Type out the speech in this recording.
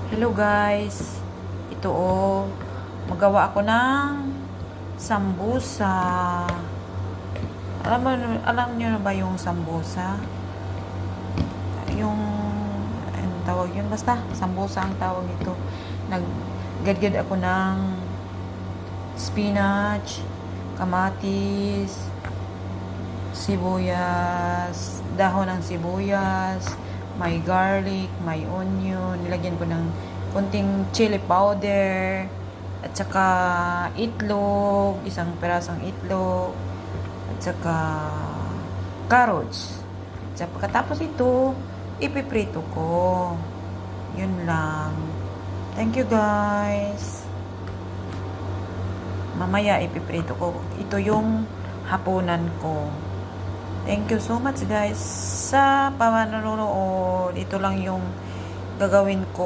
Hello guys, ito magawa ako ng sambusa. Alam niyo na ba yung sambusa? Yung, anong tawag yun? Basta, sambusa ang tawag ito. Naggadgad ako ng spinach, kamatis, sibuyas, dahon ng sibuyas, may garlic, may onion, nilagyan ko ng konting chili powder, at saka itlog, isang perasong itlog, at saka carrots. At saka pagkatapos ito, ipiprito ko. Yun lang. Thank you guys. Mamaya ipiprito ko. Ito yung hapunan ko. Thank you so much guys sa panonood. Ito lang yung gagawin ko.